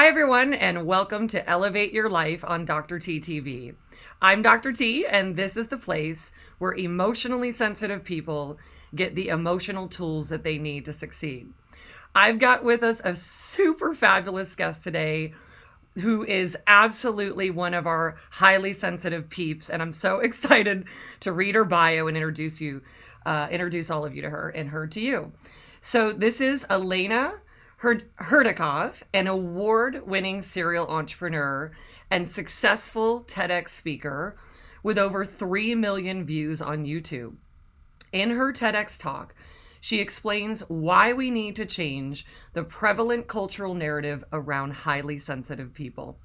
Hi, everyone, and welcome to Elevate Your Life on Dr. T TV. I'm Dr. T, and this is the place where emotionally sensitive people get the emotional tools that they need to succeed. I've got with us a super fabulous guest today who is absolutely one of our highly sensitive peeps, and I'm so excited to read her bio and introduce all of you to her and her to you. So this is Elena Herdieckerhoff, an award-winning serial entrepreneur and successful TEDx speaker with over 3 million views on YouTube. In her TEDx talk, she explains why we need to change the prevalent cultural narrative around highly sensitive people.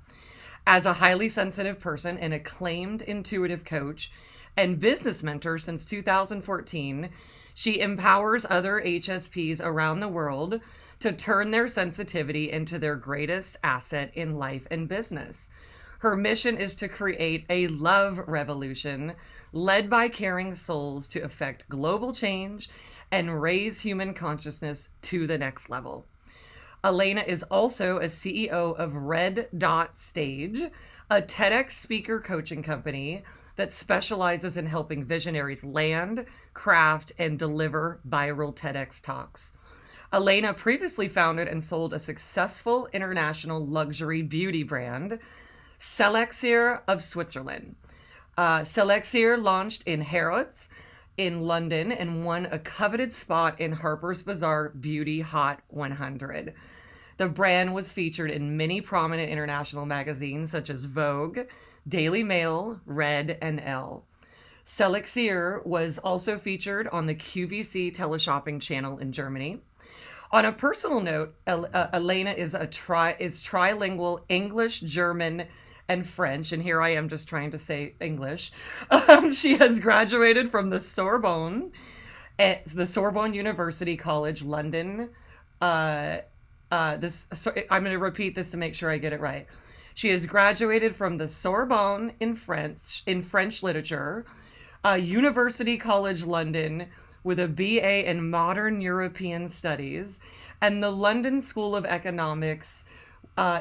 As a highly sensitive person, an acclaimed intuitive coach, and business mentor since 2014, she empowers other HSPs around the world to turn their sensitivity into their greatest asset in life and business. Her mission is to create a love revolution led by caring souls to affect global change and raise human consciousness to the next level. Elena is also a CEO of Red Dot Stage, a TEDx speaker coaching company that specializes in helping visionaries land, craft, and deliver viral TEDx talks. Elena previously founded and sold a successful international luxury beauty brand, Selexir of Switzerland. Selexir launched in Harrods in London and won a coveted spot in Harper's Bazaar Beauty Hot 100. The brand was featured in many prominent international magazines such as Vogue, Daily Mail, Red, and Elle. Selexir was also featured on the QVC teleshopping channel in Germany. On a personal note, Elena is trilingual English, German, and French, and here I am just trying to say English. She has graduated from the Sorbonne University College, London. I'm going to repeat this to make sure I get it right. She has graduated from the Sorbonne in French literature, University College London, with a BA in Modern European Studies, and the London School of Economics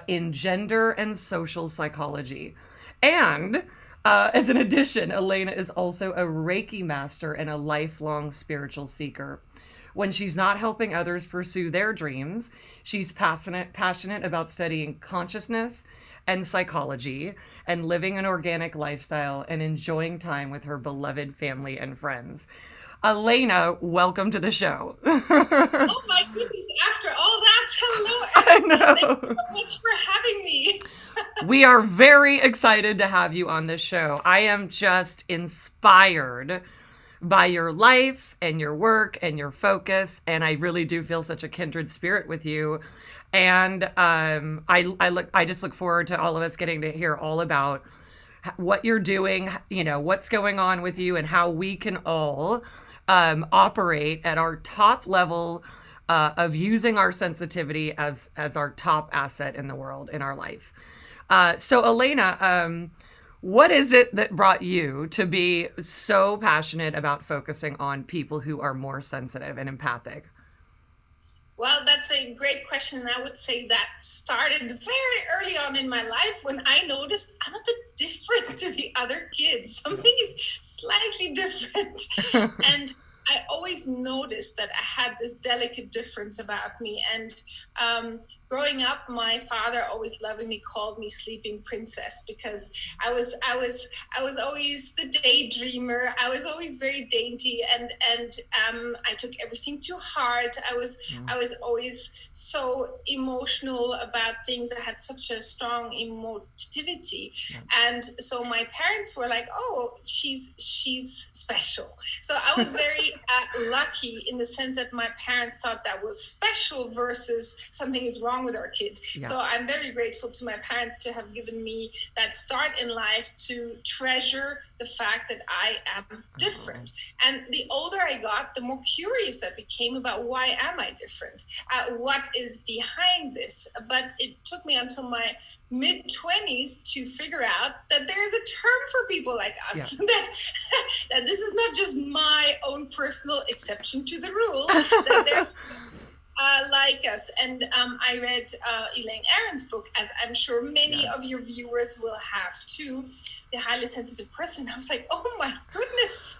in Gender and Social Psychology. And as an addition, Elena is also a Reiki master and a lifelong spiritual seeker. When she's not helping others pursue their dreams, she's passionate about studying consciousness and psychology and living an organic lifestyle and enjoying time with her beloved family and friends. Elena, welcome to the show. Oh my goodness, after all that, hello I everyone. Thank you know. so much for having me. We are very excited to have you on this show. I am just inspired by your life and your work and your focus, and I really do feel such a kindred spirit with you. And I just look forward to all of us getting to hear all about what you're doing, what's going on with you, and how we can all operate at our top level of using our sensitivity as our top asset in the world, in our life. So Elena, what is it that brought you to be so passionate about focusing on people who are more sensitive and empathic? Well, that's a great question. And I would say that started very early on in my life when I noticed I'm a bit different to the other kids. Something is slightly different. And I always noticed that I had this delicate difference about me. And growing up, my father always lovingly called me Sleeping Princess because I was always the daydreamer. I was always very dainty, and I took everything too hard. I was always so emotional about things. I had such a strong emotivity, and so my parents were like, "Oh, she's special." So I was very lucky in the sense that my parents thought that was special versus something is wrong with our kid. Yeah. So I'm very grateful to my parents to have given me that start in life to treasure the fact that I am different. And the older I got, the more curious I became about why am I different? What is behind this? But it took me until my mid-20s to figure out that there is a term for people like us. Yeah. that this is not just my own personal exception to the rule. That there like us. And I read Elaine Aron's book, as I'm sure many of your viewers will have too, The Highly Sensitive Person. I was like, oh my goodness,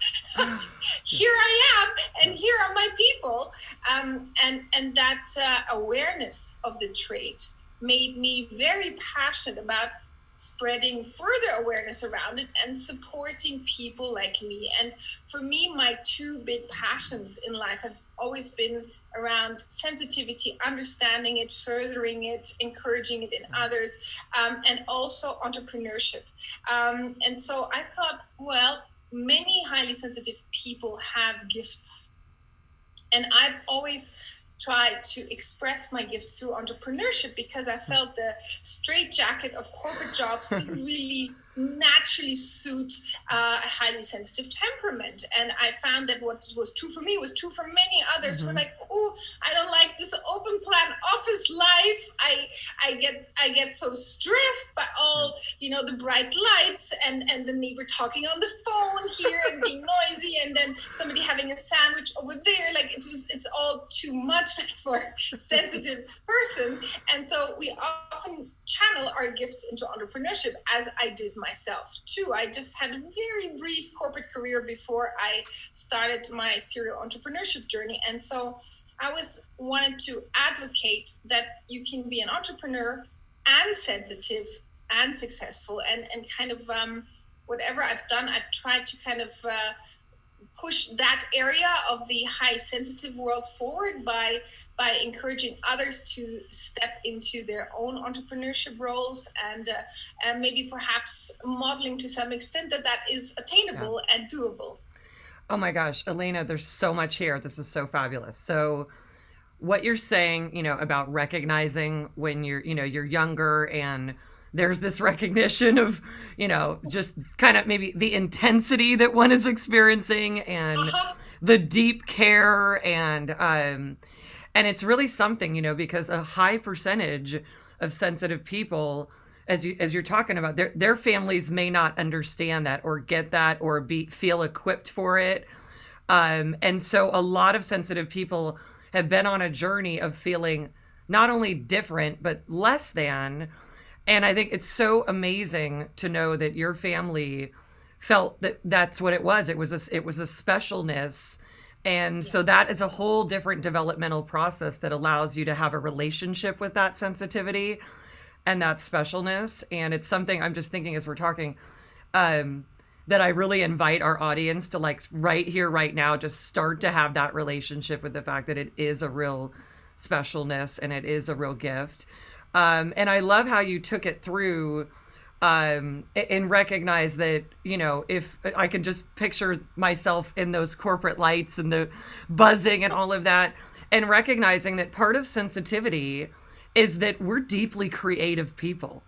here I am, and here are my people. And that awareness of the trait made me very passionate about spreading further awareness around it and supporting people like me. And for me, my two big passions in life have always been around sensitivity, understanding it, furthering it, encouraging it in others, and also entrepreneurship. And so I thought, well, many highly sensitive people have gifts. And I've always tried to express my gifts through entrepreneurship because I felt the straitjacket of corporate jobs doesn't really naturally suit a highly sensitive temperament. And I found that what was true for me was true for many others who were like, oh, I don't like this open plan office life. I get so stressed by all, the bright lights and the neighbor talking on the phone here and being noisy, and then somebody having a sandwich over there. Like it's all too much for a sensitive person. And so we often channel our gifts into entrepreneurship, as I did myself too. I just had a very brief corporate career before I started my serial entrepreneurship journey. And so I wanted to advocate that you can be an entrepreneur and sensitive and successful, and kind of whatever I've done, I've tried to kind of push that area of the high sensitive world forward by encouraging others to step into their own entrepreneurship roles, and maybe perhaps modeling to some extent that is attainable and doable. Oh my gosh, Elena, there's so much here. This is so fabulous. So what you're saying, about recognizing when you're younger, and there's this recognition of, just kind of maybe the intensity that one is experiencing, and the deep care, and it's really something, because a high percentage of sensitive people, as you're talking about, their families may not understand that or get that or feel equipped for it. And so a lot of sensitive people have been on a journey of feeling not only different, but less than. And I think it's so amazing to know that your family felt that that's what it was. It was a specialness. And so that is a whole different developmental process that allows you to have a relationship with that sensitivity and that specialness. And it's something I'm just thinking as we're talking, that I really invite our audience to, like, right here, right now, just start to have that relationship with the fact that it is a real specialness and it is a real gift. And I love how you took it through, and recognize that, if I can just picture myself in those corporate lights and the buzzing and all of that, and recognizing that part of sensitivity is that we're deeply creative people.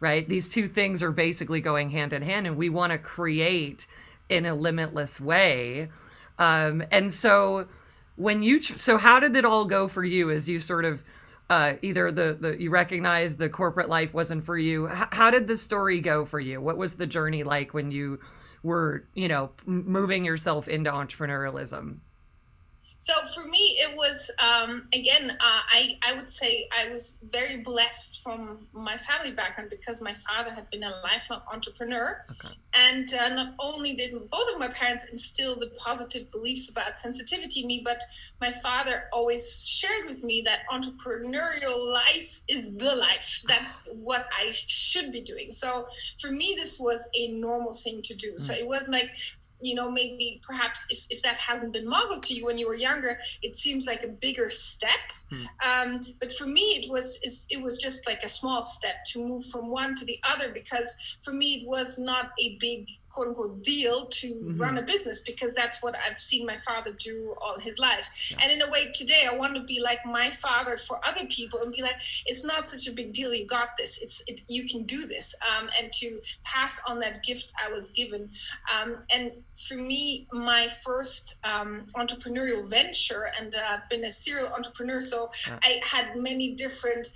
Right? These two things are basically going hand in hand, and we want to create in a limitless way. And so so how did it all go for you as you sort of, either you recognize the corporate life wasn't for you? How did the story go for you? What was the journey like when you were, moving yourself into entrepreneurialism? So for me, it was, again, I would say I was very blessed from my family background because my father had been a lifelong entrepreneur. Okay. And not only did both of my parents instill the positive beliefs about sensitivity in me, but my father always shared with me that entrepreneurial life is the life. That's what I should be doing. So for me, this was a normal thing to do. So it wasn't like, maybe perhaps if that hasn't been modeled to you when you were younger, it seems like a bigger step. But for me, it was just like a small step to move from one to the other, because for me, it was not a big quote unquote deal to run a business, because that's what I've seen my father do all his life. Yeah. And in a way today, I want to be like my father for other people and be like, it's not such a big deal. You got this. You can do this. And to pass on that gift I was given. And for me, my first entrepreneurial venture, and I've been a serial entrepreneur, so I had many different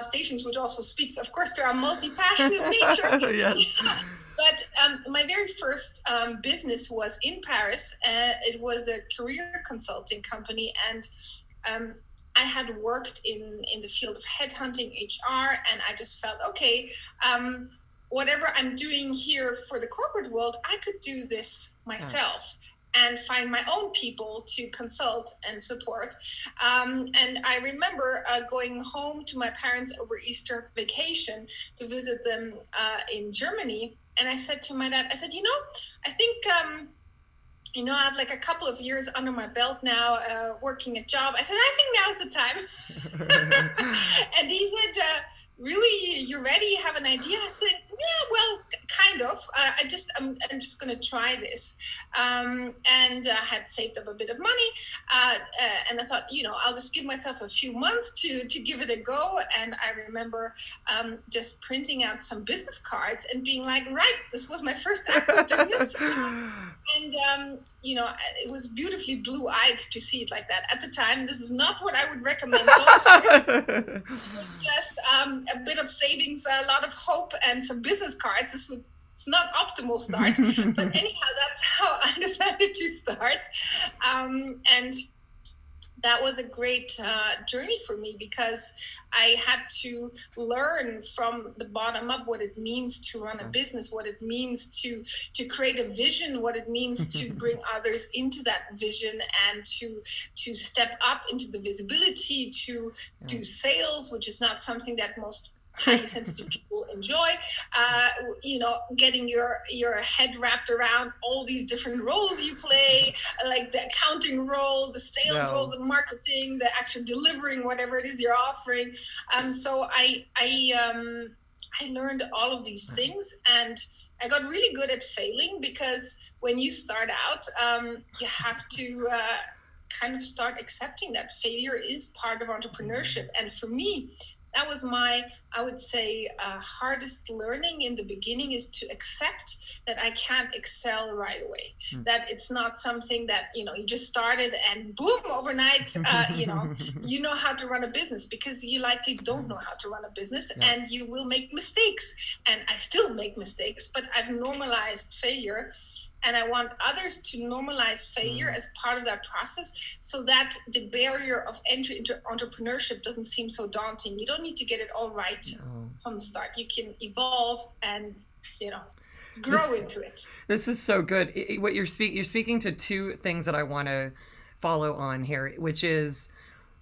stations, which also speaks, of course, to our multi-passionate nature. Yes. But my very first business was in Paris. It was a career consulting company, and I had worked in the field of headhunting, HR, and I just felt, okay, whatever I'm doing here for the corporate world, I could do this myself and find my own people to consult and support. And I remember going home to my parents over Easter vacation to visit them in Germany. And I said to my dad, I said, I think, I have like a couple of years under my belt now, working a job. I said, I think now's the time. And he said, really, you're ready? You have an idea? I said, yeah, well, kind of. I'm just going to try this. And I had saved up a bit of money. And I thought, I'll just give myself a few months to give it a go. And I remember just printing out some business cards and being like, right, this was my first active business. And, it was beautifully blue-eyed to see it like that. At the time, this is not what I would recommend. Just a bit of savings, a lot of hope, and some business cards. It's not optimal start. But anyhow, that's how I decided to start. And that was a great journey for me, because I had to learn from the bottom up what it means to run a business, what it means to create a vision, what it means to bring others into that vision, and to step up into the visibility, to do sales, which is not something that most highly sensitive people enjoy. Getting your head wrapped around all these different roles you play, like the accounting role, the sales role, the marketing, the actual delivering whatever it is you're offering. So I learned all of these things, and I got really good at failing, because when you start out, you have to kind of start accepting that failure is part of entrepreneurship. And for me, that was my, I would say, hardest learning in the beginning, is to accept that I can't excel right away. That it's not something that, you just started and boom, overnight, you know how to run a business, because you likely don't know how to run a business, and you will make mistakes. And I still make mistakes, but I've normalized failure. And I want others to normalize failure as part of that process, so that the barrier of entry into entrepreneurship doesn't seem so daunting. You don't need to get it all right from the start. You can evolve and, grow into it. This is so good. What you're speaking to two things that I want to follow on here, which is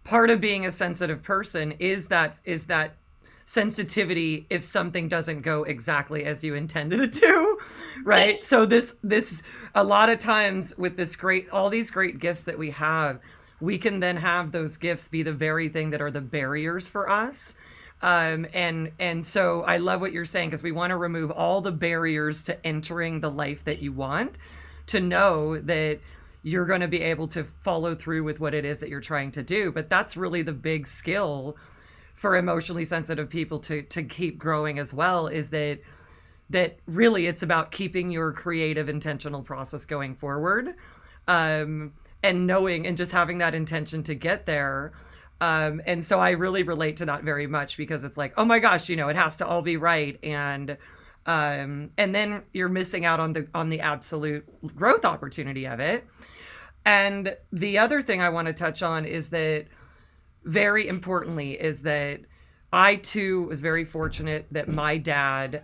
part of being a sensitive person is that sensitivity if something doesn't go exactly as you intended it to, right? Yes. So this a lot of times with all these great gifts that we have, we can then have those gifts be the very thing that are the barriers for us. And so I love what you're saying, because we want to remove all the barriers to entering the life that you want, to know that you're going to be able to follow through with what it is that you're trying to do. But that's really the big skill for emotionally sensitive people to keep growing as well, is that really it's about keeping your creative intentional process going forward, and knowing and just having that intention to get there. And so I really relate to that very much, because it's like, oh my gosh, it has to all be right. And then you're missing out on the absolute growth opportunity of it. And the other thing I want to touch on is that, very importantly, is that I too was very fortunate that my dad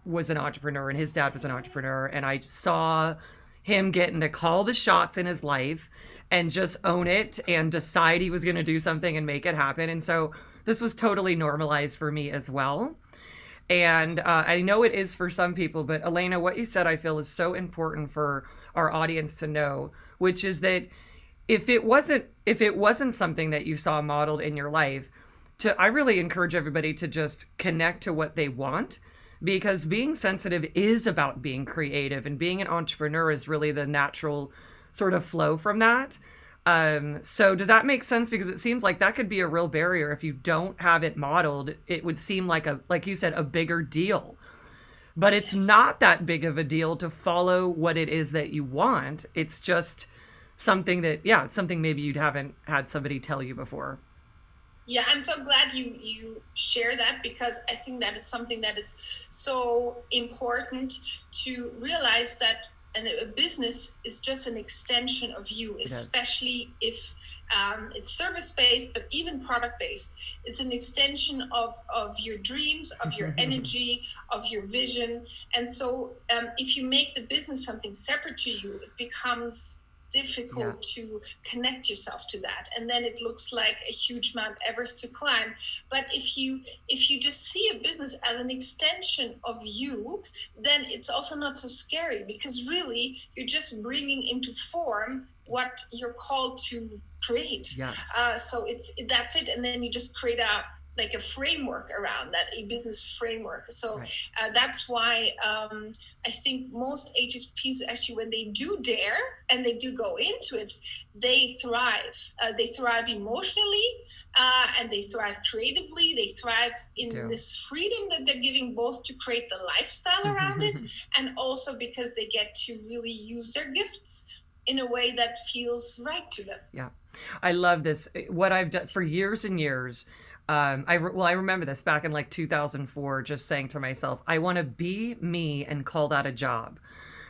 was an entrepreneur, and his dad was an entrepreneur, and I saw him getting to call the shots in his life and just own it and decide he was going to do something and make it happen. And so this was totally normalized for me as well. And I know it is for some people, but Elena, what you said I feel is so important for our audience to know, which is that if it wasn't something that you saw modeled in your life, I really encourage everybody to just connect to what they want, because being sensitive is about being creative, and being an entrepreneur is really the natural sort of flow from that. So does that make sense? Because it seems like that could be a real barrier. If you don't have it modeled, it would seem like you said, a bigger deal. But it's not that big of a deal to follow what it is that you want. It's just something that, it's something maybe you haven't had somebody tell you before. Yeah, I'm so glad you share that, because I think that is something that is so important to realize, that and a business is just an extension of you, especially if it's service-based, but even product-based. It's an extension of your dreams, of your energy, of your vision. And so if you make the business something separate to you, it becomes difficult to connect yourself to that, and then it looks like a huge Mount Everest to climb. But if you just see a business as an extension of you, then it's also not so scary, because really you're just bringing into form what you're called to create. So that's it, and then you just create a framework around that, a business framework. So that's why I think most HSPs, actually, when they do dare and they do go into it, they thrive. They thrive emotionally, and they thrive creatively. They thrive in this freedom that they're giving, both to create the lifestyle around it, and also because they get to really use their gifts in a way that feels right to them. Yeah. I love this. What I've done for years and years, I remember this back in like 2004, just saying to myself, I want to be me and call that a job,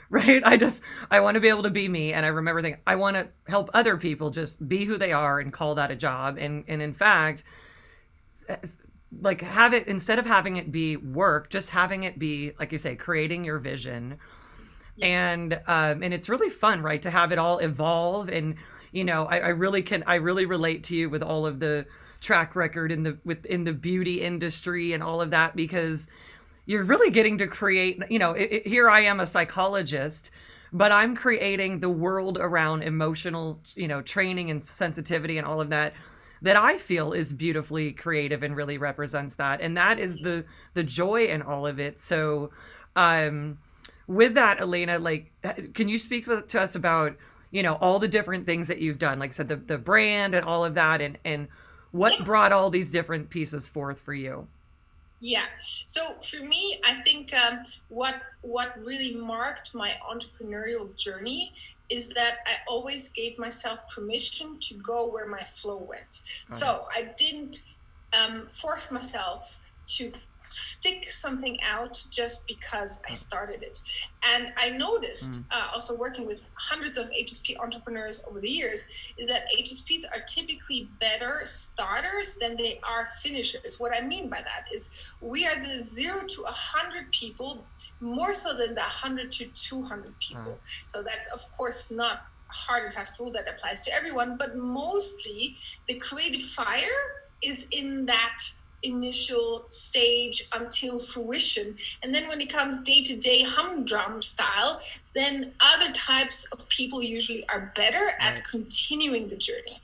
right? I want to be able to be me. And I remember thinking, I want to help other people just be who they are and call that a job. And in fact, like have it, instead of having it be work, just having it be, like you say, creating your vision. And it's really fun, right? To have it all evolve. And, I really relate to you with all of the track record in the beauty industry and all of that, because you're really getting to create, here I am, a psychologist, but I'm creating the world around emotional, training and sensitivity and all of that I feel is beautifully creative and really represents that. And that is the joy in all of it. So, with that, Elena, like, can you speak to us about, all the different things that you've done, like I said, the brand and all of that, and what brought all these different pieces forth for you? Yeah. So for me, I think what really marked my entrepreneurial journey is that I always gave myself permission to go where my flow went. So I didn't force myself to stick something out just because I started it. And I noticed, also working with hundreds of HSP entrepreneurs over the years, is that HSPs are typically better starters than they are finishers. What I mean by that is we are the 0 to 100 people more so than the 100 to 200 people. So that's, of course, not a hard and fast rule that applies to everyone, but mostly the creative fire is in that initial stage until fruition. And then when it comes day-to-day humdrum style, then other types of people usually are better at continuing the journey.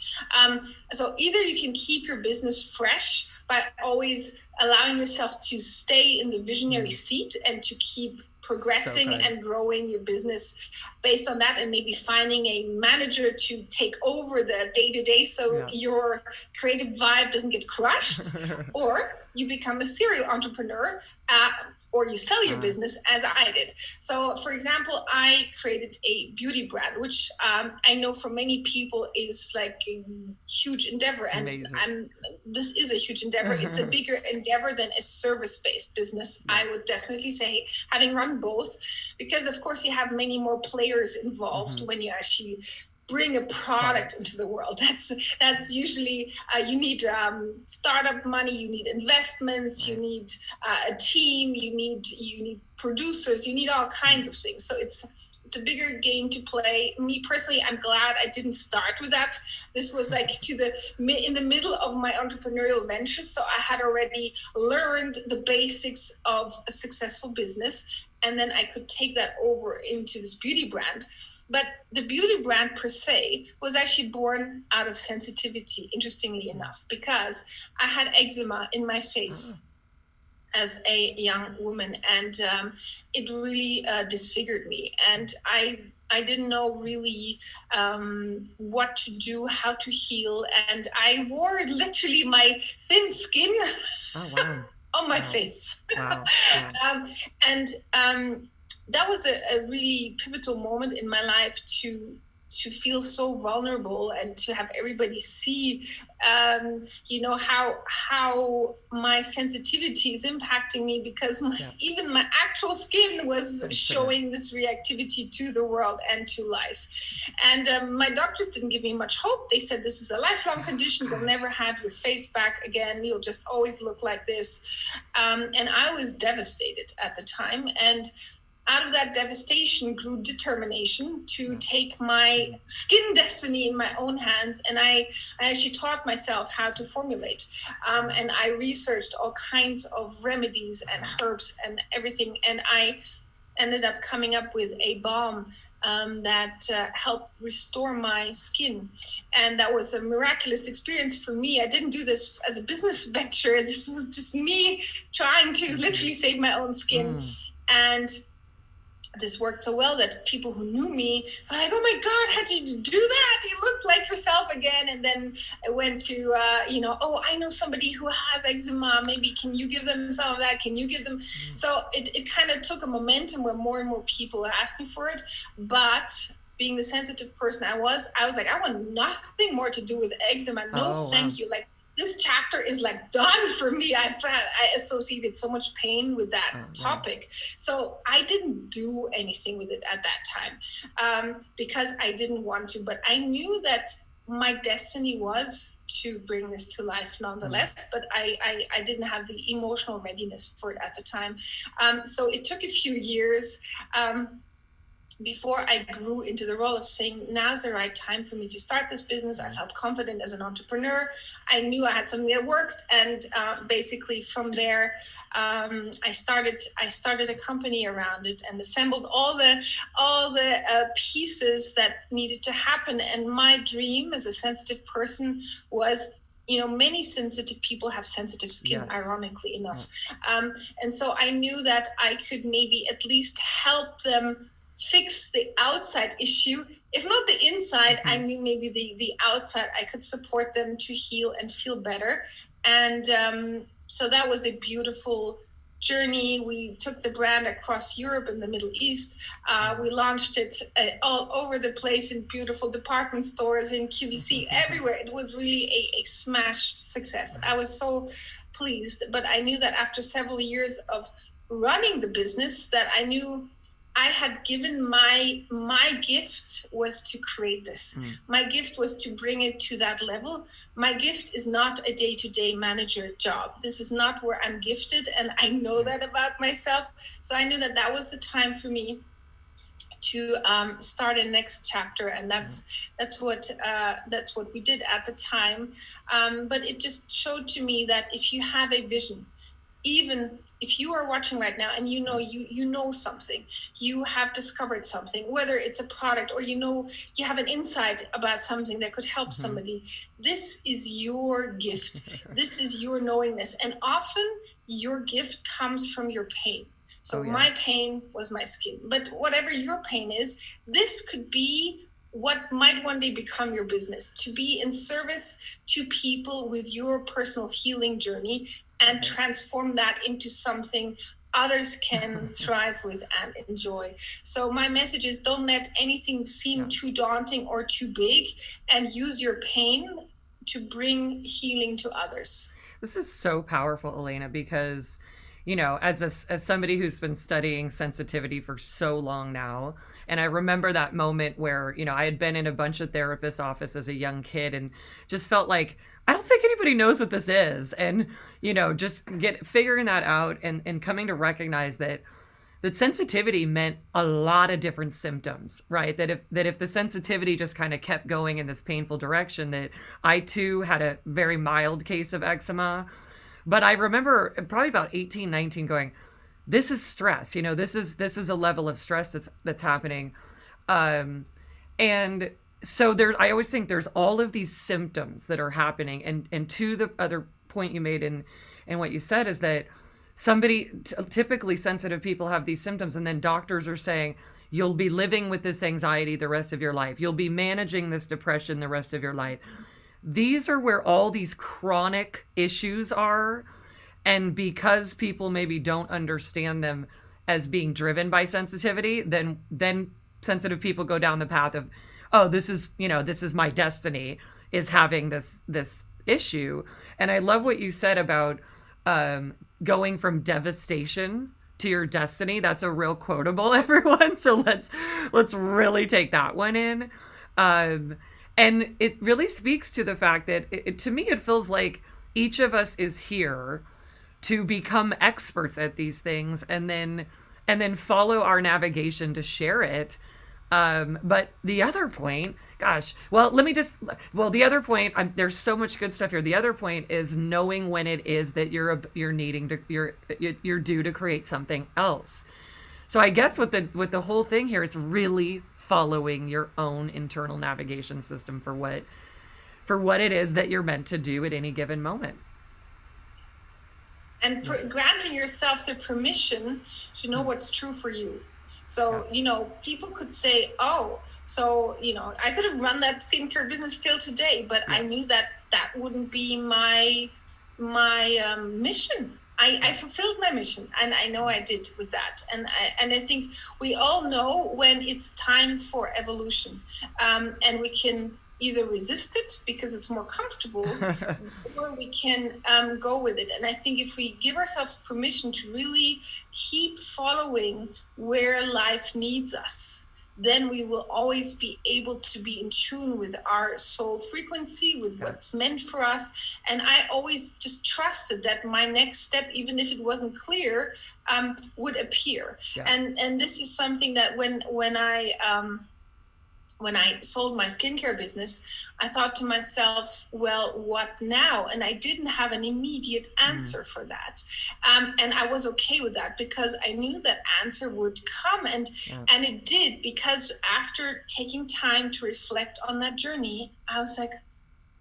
So either you can keep your business fresh by always allowing yourself to stay in the visionary seat and to keep progressing and growing your business based on that, and maybe finding a manager to take over the day-to-day so your creative vibe doesn't get crushed, or you become a serial entrepreneur, or you sell your business as I did. So, for example, I created a beauty brand, which I know for many people is like a huge endeavor. And this is a huge endeavor. It's a bigger endeavor than a service-based business, I would definitely say, having run both, because of course you have many more players involved when you actually bring a product into the world. That's usually you need startup money, you need investments, you need a team, you need producers, you need all kinds of things. So it's a bigger game to play. Me personally, I'm glad I didn't start with that. This was like in the middle of my entrepreneurial ventures, so I had already learned the basics of a successful business, and then I could take that over into this beauty brand. But the beauty brand per se was actually born out of sensitivity, interestingly enough, because I had eczema in my face as a young woman, and it really disfigured me. And I didn't know really what to do, how to heal. And I wore literally my thin skin on my face. And that was a really pivotal moment in my life to feel so vulnerable and to have everybody see, how my sensitivity is impacting me, because even my actual skin was showing this reactivity to the world and to life. And my doctors didn't give me much hope. They said, this is a lifelong condition. You'll never have your face back again. You'll just always look like this. And I was devastated at the time. And out of that devastation grew determination to take my skin destiny in my own hands. And I actually taught myself how to formulate. And I researched all kinds of remedies and herbs and everything. And I ended up coming up with a balm that helped restore my skin. And that was a miraculous experience for me. I didn't do this as a business venture. This was just me trying to literally save my own skin. And this worked so well that people who knew me were like, oh my God, how'd you do that? You look like yourself again. And then I went to, I know somebody who has eczema. Maybe can you give them some of that? Can you give them? So it kind of took a momentum where more and more people asked me for it. But being the sensitive person I was like, I want nothing more to do with eczema. No, thank you. Like, this chapter is like done for me. I associated so much pain with that topic. So I didn't do anything with it at that time because I didn't want to. But I knew that my destiny was to bring this to life nonetheless, but I didn't have the emotional readiness for it at the time. So it took a few years before I grew into the role of saying, now's the right time for me to start this business. I felt confident as an entrepreneur. I knew I had something that worked. And basically from there, I started a company around it and assembled all the pieces that needed to happen. And my dream as a sensitive person was, many sensitive people have sensitive skin, ironically enough. And so I knew that I could maybe at least help them fix the outside issue. If not the inside, I knew maybe the outside, I could support them to heal and feel better. And so that was a beautiful journey. We took the brand across Europe and the Middle East. We launched it all over the place in beautiful department stores, in QVC, everywhere. It was really a smash success. I was so pleased, but I knew that after several years of running the business, that I knew I had given my gift was to create this. My gift was to bring it to that level. My gift is not a day-to-day manager job. This is not where I'm gifted, and I know that about myself. So I knew that was the time for me to start a next chapter, and that's what we did at the time. But it just showed to me that if you have a vision, even if you are watching right now and you know something, you have discovered something, whether it's a product or you have an insight about something that could help somebody, this is your gift. This is your knowingness. And often your gift comes from your pain. So my pain was my skin. But whatever your pain is, this could be what might one day become your business, to be in service to people with your personal healing journey and transform that into something others can thrive with and enjoy. So my message is, don't let anything seem too daunting or too big, and use your pain to bring healing to others. This is so powerful, Elena, because, as somebody who's been studying sensitivity for so long now, and I remember that moment where, I had been in a bunch of therapists' office as a young kid and just felt like, I don't think anybody knows what this is. And, just figuring that out and coming to recognize that sensitivity meant a lot of different symptoms, right? That if the sensitivity just kind of kept going in this painful direction, that I too had a very mild case of eczema. But I remember probably about 18, 19 going, this is stress. This is a level of stress that's happening. And so I always think there's all of these symptoms that are happening. And to the other point you made in what you said is that typically sensitive people have these symptoms, and then doctors are saying, you'll be living with this anxiety the rest of your life. You'll be managing this depression the rest of your life. These are where all these chronic issues are. And because people maybe don't understand them as being driven by sensitivity, then sensitive people go down the path of, oh, this is, this is my destiny, is having this issue. And I love what you said about going from devastation to your destiny. That's a real quotable, everyone. So let's really take that one in. And it really speaks to the fact that to me, it feels like each of us is here to become experts at these things, and then follow our navigation to share it. But the other point, gosh, well, the other point, there's so much good stuff here. The other point is knowing when it is that you're due to create something else. So I guess with the whole thing here, it's really following your own internal navigation system for what it is that you're meant to do at any given moment. And granting yourself the permission to know what's true for you. So, people could say, oh, so, I could have run that skincare business still today, but I knew that wouldn't be my mission. I fulfilled my mission, and I know I did with that. And I think we all know when it's time for evolution, and we can either resist it because it's more comfortable, or we can go with it. And I think if we give ourselves permission to really keep following where life needs us, then we will always be able to be in tune with our soul frequency, with what's meant for us. And I always just trusted that my next step, even if it wasn't clear, would appear. Yeah. And this is something that when I sold my skincare business, I thought to myself, well, what now? And I didn't have an immediate answer for that. And I was okay with that because I knew that answer would come. And it did, because after taking time to reflect on that journey, I was like,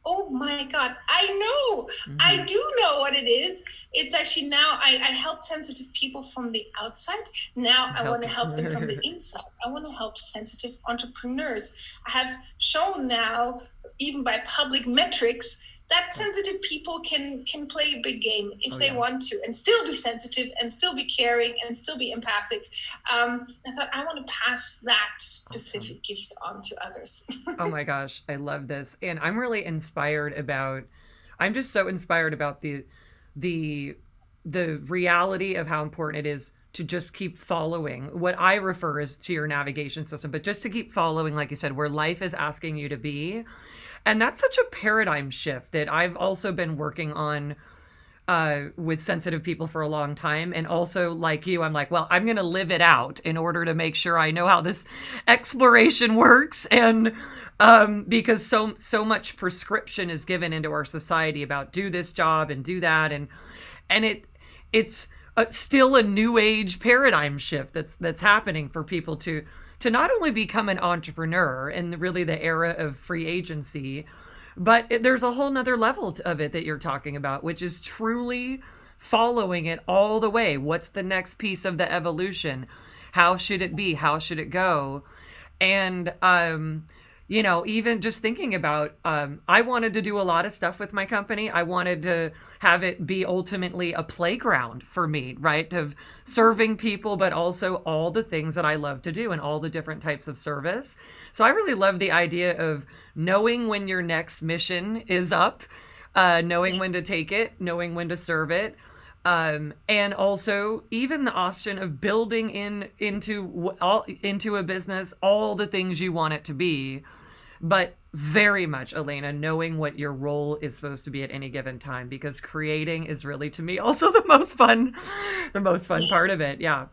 oh my God, I know. I do know what it is. It's actually now I help sensitive people from the outside. Now I want to help them from the inside. I want to help sensitive entrepreneurs. I have shown now, even by public metrics, that sensitive people can play a big game if they want to, and still be sensitive and still be caring and still be empathic. I thought I want to pass that specific gift on to others. Oh my gosh, I love this. And I'm really I'm just so inspired about the reality of how important it is to just keep following what I refer as to your navigation system, but just to keep following, like you said, where life is asking you to be. And that's such a paradigm shift that I've also been working on with sensitive people for a long time. And also, like you, I'm like, well, I'm going to live it out in order to make sure I know how this exploration works. And because so much prescription is given into our society about do this job and do that. And it's still a new age paradigm shift that's happening for people to not only become an entrepreneur in really the era of free agency, but there's a whole nother level of it that you're talking about, which is truly following it all the way. What's the next piece of the evolution? How should it be? How should it go? And, even just thinking about, I wanted to do a lot of stuff with my company. I wanted to have it be ultimately a playground for me, right? Of serving people, but also all the things that I love to do and all the different types of service. So I really love the idea of knowing when your next mission is up, knowing when to take it, knowing when to serve it. And also even the option of building into a business all the things you want it to be, but very much, Elena, knowing what your role is supposed to be at any given time, because creating is really, to me, also the most fun part of it. Yeah.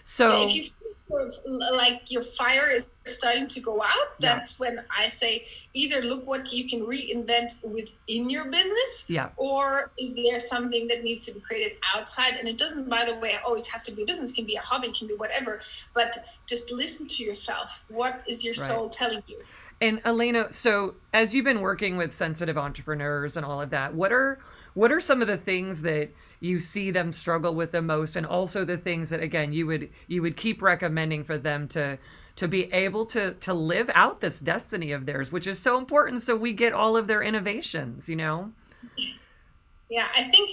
So if you feel like your fire is starting to go out, that's when I say either look what you can reinvent within your business, or is there something that needs to be created outside? And it doesn't, by the way, always have to be a business. It can be a hobby, it can be whatever, but just listen to yourself. What is your soul telling you? And Elena, so as you've been working with sensitive entrepreneurs and all of that, what are some of the things that you see them struggle with the most, and also the things that, again, you would keep recommending for them to be able to live out this destiny of theirs, which is so important, so we get all of their innovations, Yes. Yeah, I think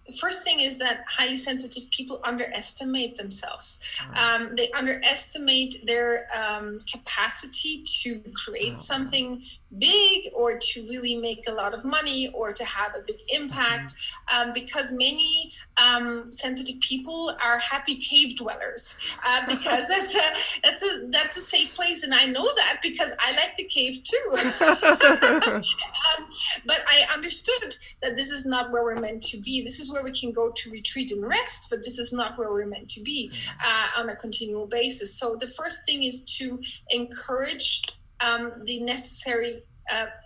the first thing is that highly sensitive people underestimate themselves. Wow. They underestimate their capacity to create Wow. something big, or to really make a lot of money, or to have a big impact, because many sensitive people are happy cave dwellers, because that's a safe place, and I know that because I like the cave too. But I understood that this is not where we're meant to be. This is where we can go to retreat and rest, but this is not where we're meant to be on a continual basis. So the first thing is to encourage the necessary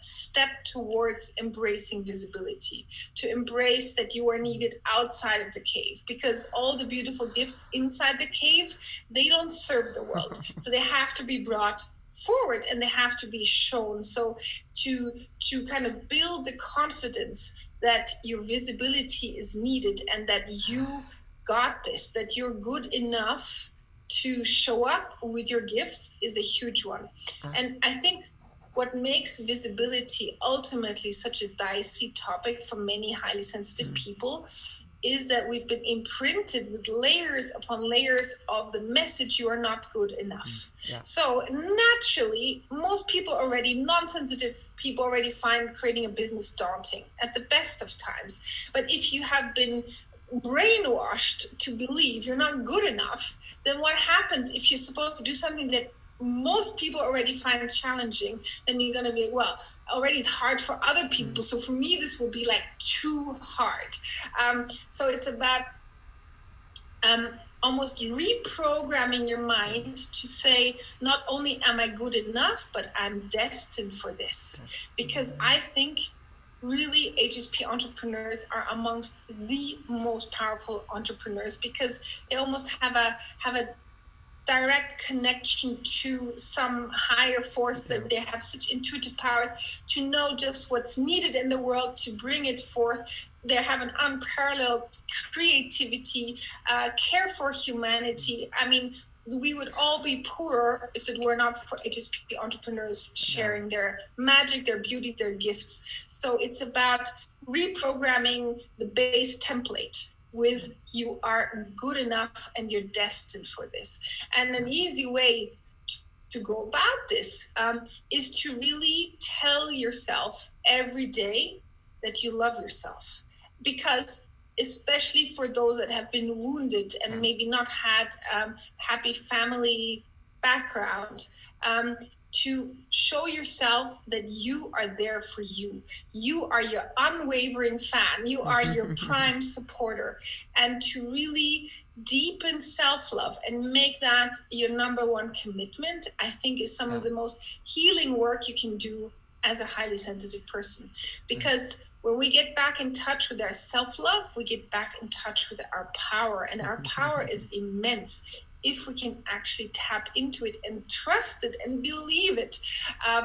step towards embracing visibility, to embrace that you are needed outside of the cave, because all the beautiful gifts inside the cave, they don't serve the world. So they have to be brought forward, and they have to be shown. So to kind of build the confidence that your visibility is needed, and that you got this, that you're good enough to show up with your gifts, is a huge one. And I think what makes visibility ultimately such a dicey topic for many highly sensitive people is that we've been imprinted with layers upon layers of the message, you are not good enough. So naturally, most people already, non-sensitive people already find creating a business daunting at the best of times. But if you have been brainwashed to believe you're not good enough, then what happens if you're supposed to do something that most people already find challenging? Then you're going to be like, well, already it's hard for other people, so for me this will be like too hard. So it's about almost reprogramming your mind to say, not only am I good enough, but I'm destined for this. Because I think really HSP entrepreneurs are amongst the most powerful entrepreneurs, because they almost have a direct connection to some higher force, that they have such intuitive powers to know just what's needed in the world to bring it forth. They have an unparalleled creativity, care for humanity. I mean, we would all be poorer if it were not for HSP entrepreneurs sharing their magic, their beauty, their gifts. So it's about reprogramming the base template with you are good enough and you're destined for this. And an easy way to go about this is to really tell yourself every day that you love yourself. Because especially for those that have been wounded and maybe not had happy family background, to show yourself that you are there for you. You are your unwavering fan. You are your prime supporter. And to really deepen self-love and make that your number one commitment, I think is some of the most healing work you can do as a highly sensitive person. Because when we get back in touch with our self-love, we get back in touch with our power. And our power is immense if we can actually tap into it and trust it and believe it,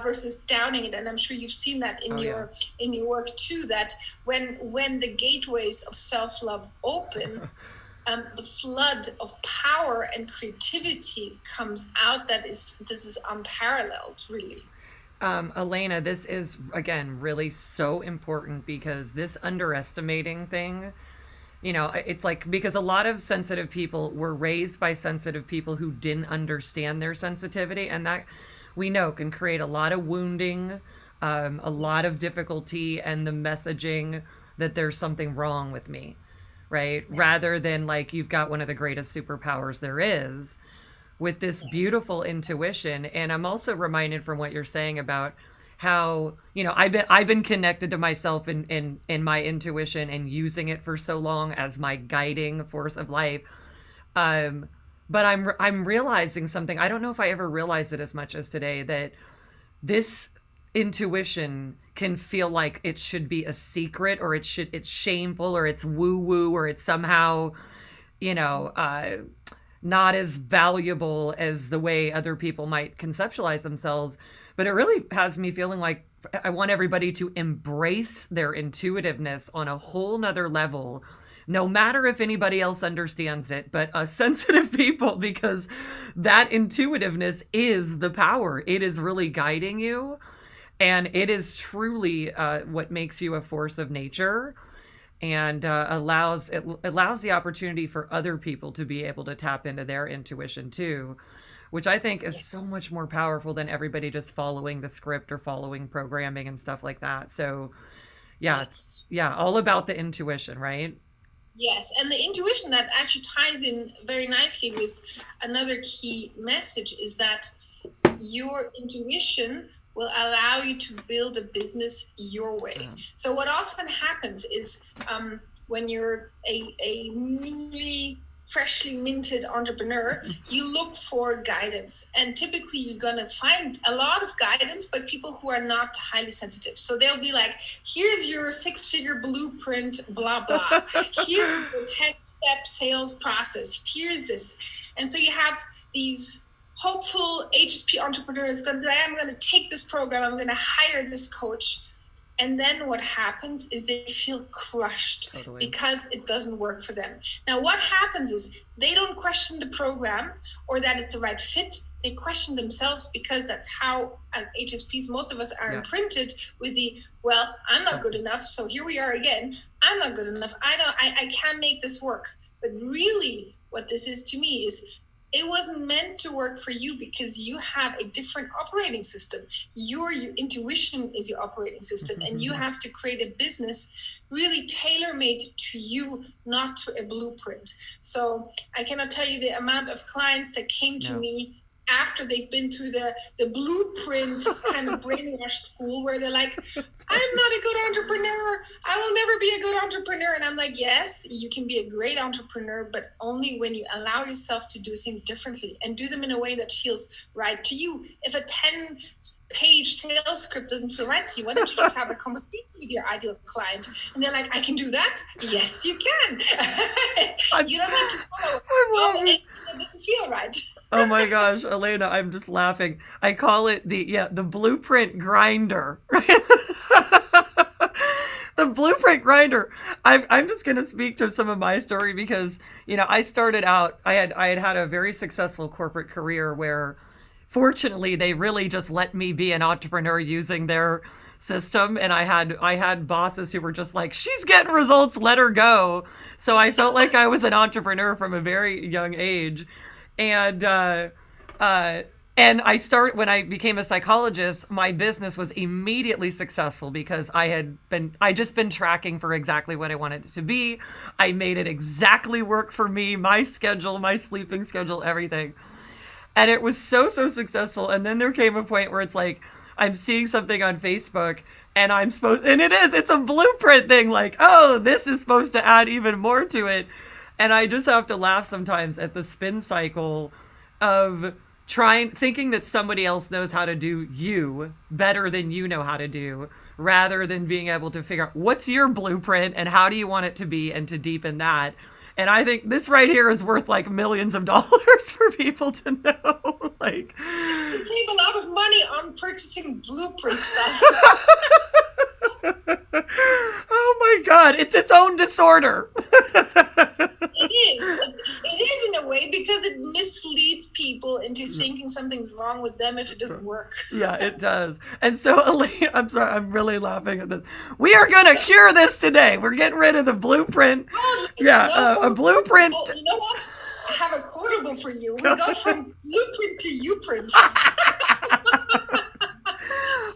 versus doubting it. And I'm sure you've seen that in your work too, that when the gateways of self-love open, the flood of power and creativity comes out. This is unparalleled, really. Elena, this is, again, really so important, because this underestimating thing, you know, it's like, because a lot of sensitive people were raised by sensitive people who didn't understand their sensitivity, and that, we know, can create a lot of wounding, a lot of difficulty, and the messaging that there's something wrong with me, right? Rather than like, you've got one of the greatest superpowers there is, with this beautiful intuition. And I'm also reminded from what you're saying about how, you know, I've been connected to myself in my intuition and using it for so long as my guiding force of life. But I'm realizing something. I don't know if I ever realized it as much as today, that this intuition can feel like it should be a secret, or it's shameful, or it's woo woo, or it's somehow, you know, not as valuable as the way other people might conceptualize themselves. But it really has me feeling like I want everybody to embrace their intuitiveness on a whole nother level, no matter if anybody else understands it, but sensitive people, because that intuitiveness is the power. It is really guiding you, and it is truly what makes you a force of nature. and allows the opportunity for other people to be able to tap into their intuition too, which I think is so much more powerful than everybody just following the script or following programming and stuff like that. So yeah, Yes. yeah, all about the intuition, right? Yes, and the intuition that actually ties in very nicely with another key message is that your intuition will allow you to build a business your way. Yeah. So what often happens is when you're a newly freshly minted entrepreneur, you look for guidance, and typically you're going to find a lot of guidance by people who are not highly sensitive. So they'll be like, here's your 6-figure blueprint, blah blah, here's the 10-step sales process, here's this. And so you have these hopeful HSP entrepreneurs going to be like, I'm going to take this program, I'm going to hire this coach. And then what happens is they feel crushed because it doesn't work for them. Now, what happens is they don't question the program or that it's the right fit. They question themselves, because that's how, as HSPs, most of us are imprinted with the, well, I'm not good enough. So here we are again. I'm not good enough. I can't make this work. But really what this is to me is, it wasn't meant to work for you because you have a different operating system. Your intuition is your operating system, and you have to create a business really tailor-made to you, not to a blueprint. So I cannot tell you the amount of clients that came to me after they've been through the blueprint kind of brainwash school, where they're like, I'm not a good entrepreneur, I will never be a good entrepreneur. And I'm like, yes, you can be a great entrepreneur, but only when you allow yourself to do things differently and do them in a way that feels right to you. If a 10-page sales script doesn't feel right to you, why don't you just have a conversation with your ideal client? And they're like, I can do that? Yes, you can. You don't need to follow anything that doesn't feel right. Oh my gosh, Elena, I'm just laughing. I call it the blueprint grinder. The blueprint grinder. I'm just going to speak to some of my story because, I started out, I had a very successful corporate career where fortunately they really just let me be an entrepreneur using their system. And I had bosses who were just like, she's getting results, let her go. So I felt like I was an entrepreneur from a very young age. And when I became a psychologist, my business was immediately successful because I just been tracking for exactly what I wanted it to be. I made it exactly work for me, my schedule, my sleeping schedule, everything. And it was so successful. And then there came a point where it's like, I'm seeing something on Facebook and it's a blueprint thing. Like, oh, this is supposed to add even more to it. And I just have to laugh sometimes at the spin cycle of thinking that somebody else knows how to do you better than you know how to do, rather than being able to figure out what's your blueprint and how do you want it to be, and to deepen that. And I think this right here is worth like millions of dollars for people to know. Like, you save a lot of money on purchasing blueprint stuff. Oh my God, it's its own disorder. It is in a way, because it misleads people into thinking something's wrong with them if it doesn't work. Yeah, it does. And so, Elena, I'm sorry, I'm really laughing at this. We are going to cure this today. We're getting rid of the blueprint. A blueprint. You know what? I have a quotable for you. We go from blueprint to U-print.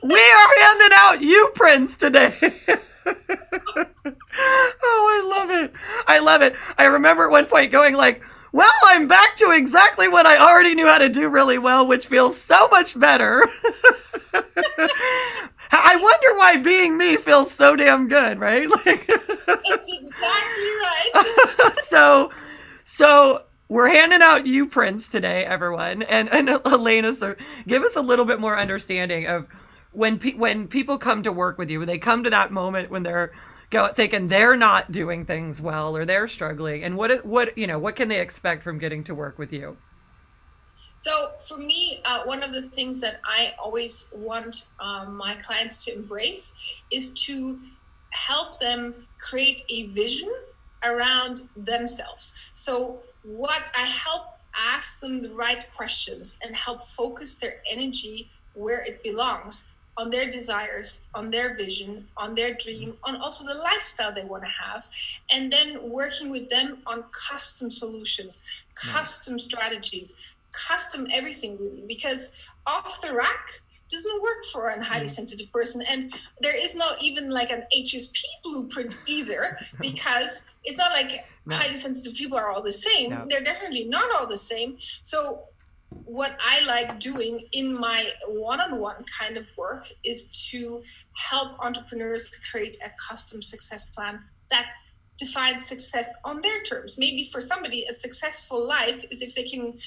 We are handing out U-prints today. Oh, I love it. I remember at one point going like, well, I'm back to exactly what I already knew how to do really well, which feels so much better. I wonder why being me feels so damn good, right? Like, that's exactly right. So we're handing out U-prints today, everyone. And Elena, so give us a little bit more understanding of when people come to work with you, when they come to that moment when they're thinking they're not doing things well or they're struggling, and what can they expect from getting to work with you? So for me, one of the things that I always want my clients to embrace is to help them create a vision around themselves. So what I help ask them the right questions and help focus their energy where it belongs, on their desires, on their vision, on their dream, on also the lifestyle they want to have, and then working with them on custom solutions, custom strategies, custom everything really, because off the rack doesn't work for a highly sensitive person. And there is not even like an HSP blueprint either, because it's not like highly sensitive people are all the same. They're definitely not all the same. So what I like doing in my one-on-one kind of work is to help entrepreneurs create a custom success plan that defines success on their terms. Maybe for somebody, a successful life is if they can,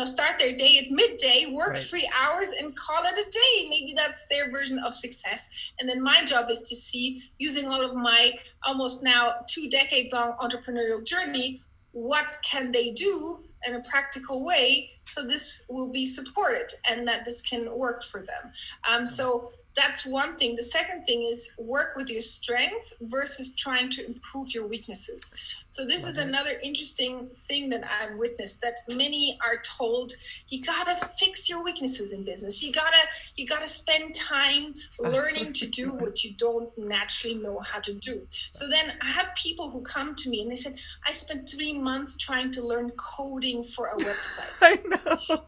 start their day at midday, work 3 hours and call it a day. Maybe that's their version of success. And then my job is to see, using all of my almost now 2 decades long entrepreneurial journey, what can they do in a practical way so this will be supported and that this can work for them. So that's one thing. The second thing is work with your strengths versus trying to improve your weaknesses. So this is another interesting thing that I've witnessed, that many are told, you gotta fix your weaknesses in business. You gotta spend time learning to do what you don't naturally know how to do. So then I have people who come to me and they said, I spent 3 months trying to learn coding for a website. I know.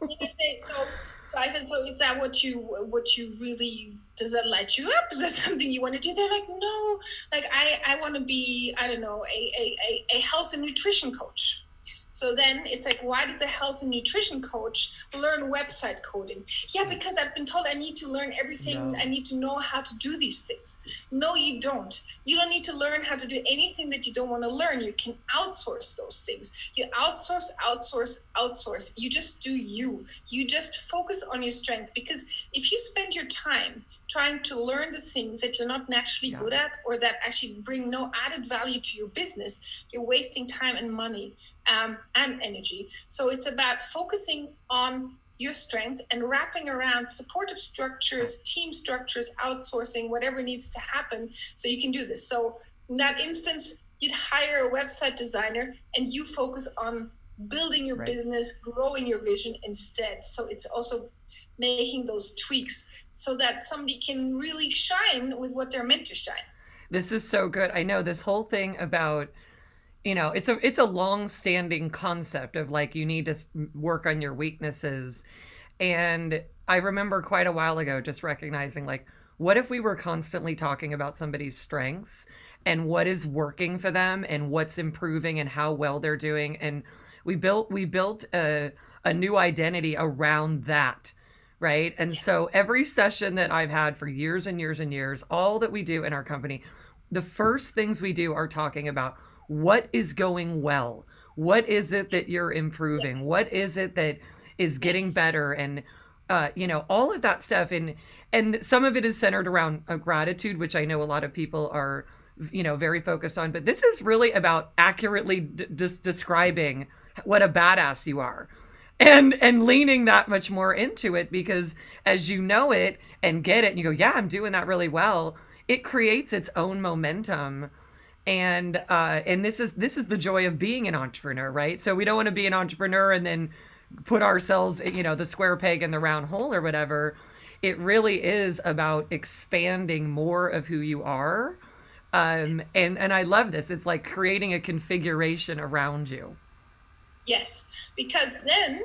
So I said, so is that what you really, does that light you up? Is that something you want to do? They're like, no, like I want to be, I don't know, a health and nutrition coach. So then it's like, why does a health and nutrition coach learn website coding? Yeah, because I've been told I need to learn everything. No. I need to know how to do these things. No, you don't. You don't need to learn how to do anything that you don't want to learn. You can outsource those things. You outsource. You just do you. You just focus on your strength, because if you spend your time trying to learn the things that you're not naturally good at, or that actually bring no added value to your business, you're wasting time and money and energy. So it's about focusing on your strength and wrapping around supportive structures, team structures, outsourcing, whatever needs to happen so you can do this. So in that instance, you'd hire a website designer and you focus on building your business, growing your vision instead. So it's also making those tweaks so that somebody can really shine with what they're meant to shine. This is so good. I know this whole thing about, it's a long-standing concept of like, you need to work on your weaknesses. And I remember quite a while ago just recognizing, like, what if we were constantly talking about somebody's strengths and what is working for them and what's improving and how well they're doing. And we built a new identity around that. Right. And so every session that I've had for years and years and years, all that we do in our company, the first things we do are talking about what is going well. What is it that you're improving? What is it that is getting better? And, all of that stuff. And some of it is centered around gratitude, which I know a lot of people are, very focused on. But this is really about accurately describing what a badass you are. And leaning that much more into it, because as you know it and get it and you go, yeah, I'm doing that really well, it creates its own momentum. And this is the joy of being an entrepreneur, right? So we don't want to be an entrepreneur and then put ourselves, the square peg in the round hole or whatever. It really is about expanding more of who you are. And I love this. It's like creating a configuration around you. Yes, because then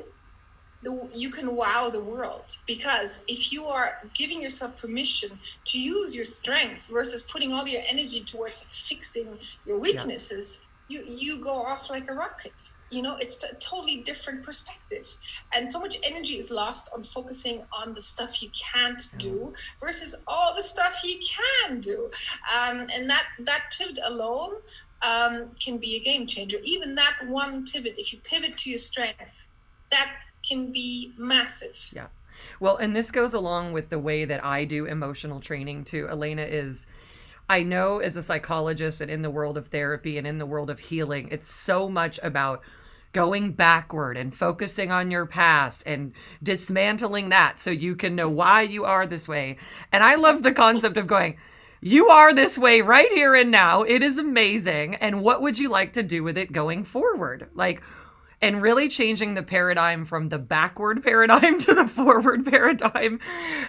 you can wow the world. Because if you are giving yourself permission to use your strength versus putting all your energy towards fixing your weaknesses, you go off like a rocket. It's a totally different perspective. And so much energy is lost on focusing on the stuff you can't do versus all the stuff you can do. And that pivot alone can be a game changer. Even that one pivot, if you pivot to your strengths, that can be massive. Yeah. Well, and this goes along with the way that I do emotional training too, Elena, is I know as a psychologist and in the world of therapy and in the world of healing, it's so much about going backward and focusing on your past and dismantling that so you can know why you are this way. And I love the concept of going, you are this way right here and now. It is amazing. And what would you like to do with it going forward? Like, and really changing the paradigm from the backward paradigm to the forward paradigm,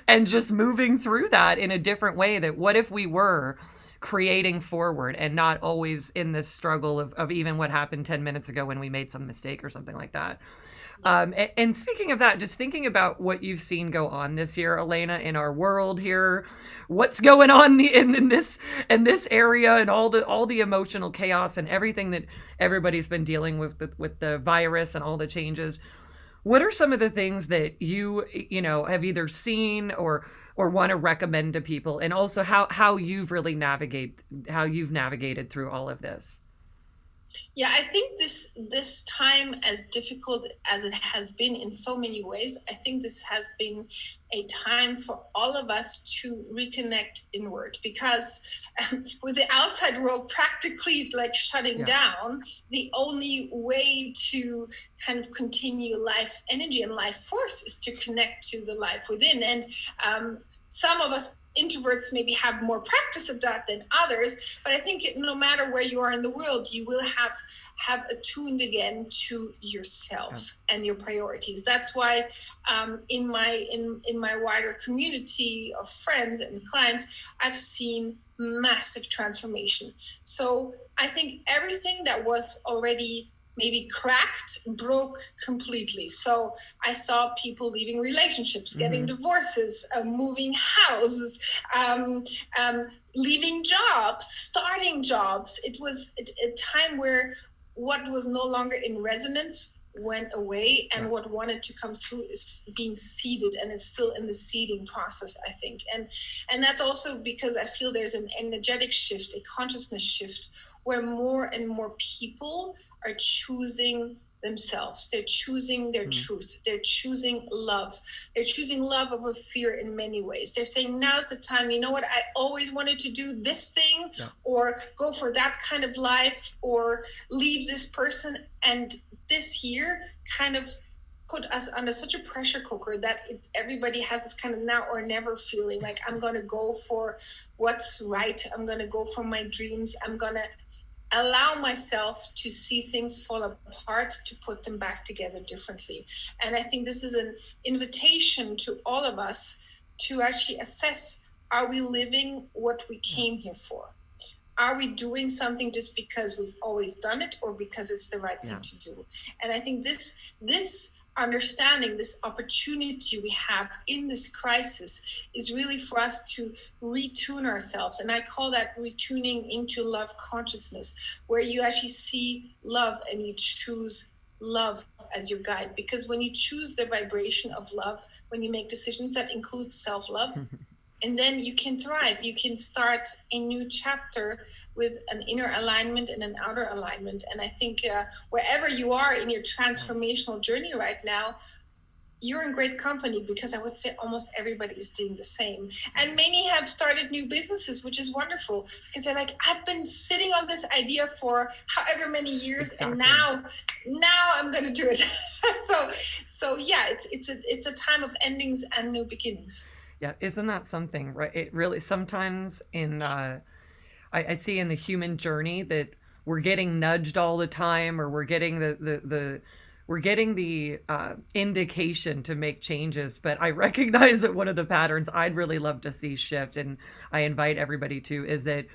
and just moving through that in a different way. That what if we were creating forward and not always in this struggle of even what happened 10 minutes ago when we made some mistake or something like that. And speaking of that, just thinking about what you've seen go on this year, Elena, in our world here, what's going on in this area, and all the emotional chaos and everything that everybody's been dealing with the virus and all the changes. What are some of the things that you have either seen or want to recommend to people, and also how you've navigated through all of this? Yeah, I think this time, as difficult as it has been in so many ways, I think this has been a time for all of us to reconnect inward, because with the outside world practically like shutting down, the only way to kind of continue life energy and life force is to connect to the life within. And some of us introverts maybe have more practice at that than others, but I think no matter where you are in the world, you will have attuned again to yourself and your priorities. That's why in my wider community of friends and clients, I've seen massive transformation. So I think everything that was already maybe cracked broke completely. So I saw people leaving relationships, getting divorces, moving houses, leaving jobs, starting jobs. It was a time where what was no longer in resonance went away, and what wanted to come through is being seeded, and it's still in the seeding process, I think. And that's also because I feel there's an energetic shift, a consciousness shift, where more and more people are choosing themselves. They're choosing their truth. They're choosing love. They're choosing love over fear in many ways. They're saying, now's the time. You know what? I always wanted to do this thing, or go for that kind of life, or leave this person. And this year kind of put us under such a pressure cooker that everybody has this kind of now or never feeling, like, I'm going to go for what's right. I'm going to go for my dreams. I'm going to allow myself to see things fall apart, to put them back together differently. And I think this is an invitation to all of us to actually assess, are we living what we came here for? Are we doing something just because we've always done it, or because it's the right thing to do? And I think this understanding, this opportunity we have in this crisis is really for us to retune ourselves. And I call that retuning into love consciousness, where you actually see love and you choose love as your guide. Because when you choose the vibration of love, when you make decisions that include self-love, and then you can thrive. You can start a new chapter with an inner alignment and an outer alignment. And I think wherever you are in your transformational journey right now, you're in great company, because I would say almost everybody is doing the same. And many have started new businesses, which is wonderful, because they're like, I've been sitting on this idea for however many years, and now I'm going to do it. so yeah, it's a time of endings and new beginnings. Yeah, isn't that something, right? It really, sometimes I see in the human journey that we're getting nudged all the time, or we're getting the indication to make changes. But I recognize that one of the patterns I'd really love to see shift, and I invite everybody to, is that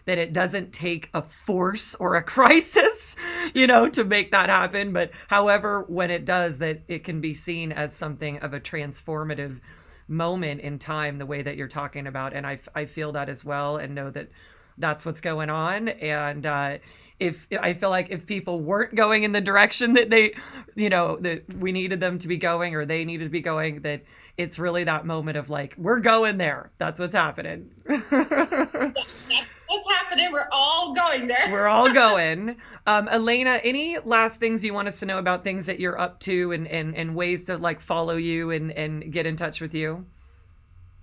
it doesn't take a force or a crisis, to make that happen. But however, when it does, that it can be seen as something of a transformative moment in time, the way that you're talking about. And I feel that as well, and know that that's what's going on. And if I feel like if people weren't going in the direction that they, that we needed them to be going, or they needed to be going, that it's really that moment of like, we're going there. That's what's happening. That's what's happening. We're all going there. We're all going. Elena, any last things you want us to know about things that you're up to, and ways to like follow you and get in touch with you?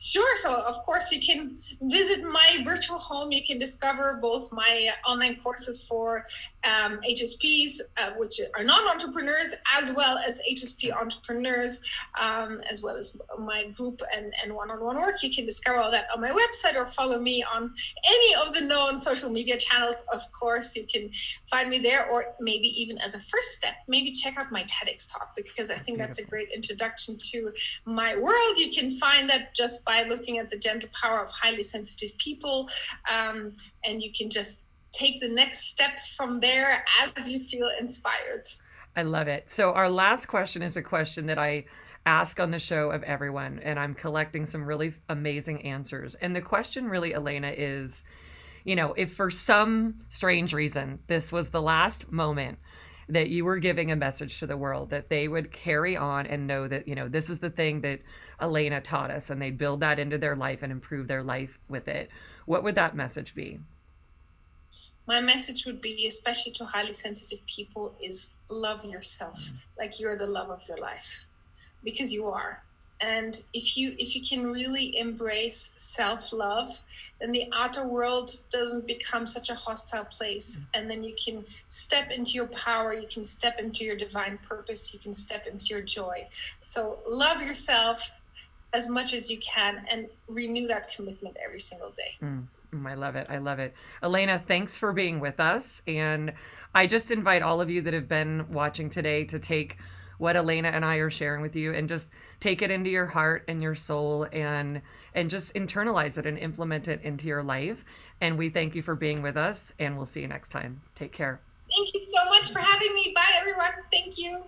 Sure. So, of course, you can visit my virtual home. You can discover both my online courses for HSPs, which are non-entrepreneurs, as well as HSP entrepreneurs, as well as my group and one-on-one work. You can discover all that on my website or follow me on any of the known social media channels. Of course, you can find me there, or maybe even as a first step, maybe check out my TEDx talk, because I think that's a great introduction to my world. You can find that just by looking at the gentle power of highly sensitive people, and you can just take the next steps from there as you feel inspired. I love it. So our last question is a question that I ask on the show of everyone, and I'm collecting some really amazing answers. And the question really, Elena, is, if for some strange reason this was the last moment that you were giving a message to the world, that they would carry on and know that, this is the thing that Elena taught us, and they build that into their life and improve their life with it, what would that message be? My message would be, especially to highly sensitive people, is love yourself like you're the love of your life, because you are. And if you can really embrace self-love, then the outer world doesn't become such a hostile place. And then you can step into your power, you can step into your divine purpose, you can step into your joy. So love yourself as much as you can and renew that commitment every single day. I love it. I love it. Elena, thanks for being with us. And I just invite all of you that have been watching today to take what Elena and I are sharing with you and just take it into your heart and your soul, and just internalize it and implement it into your life. And we thank you for being with us, and we'll see you next time. Take care. Thank you so much for having me. Bye, everyone. Thank you.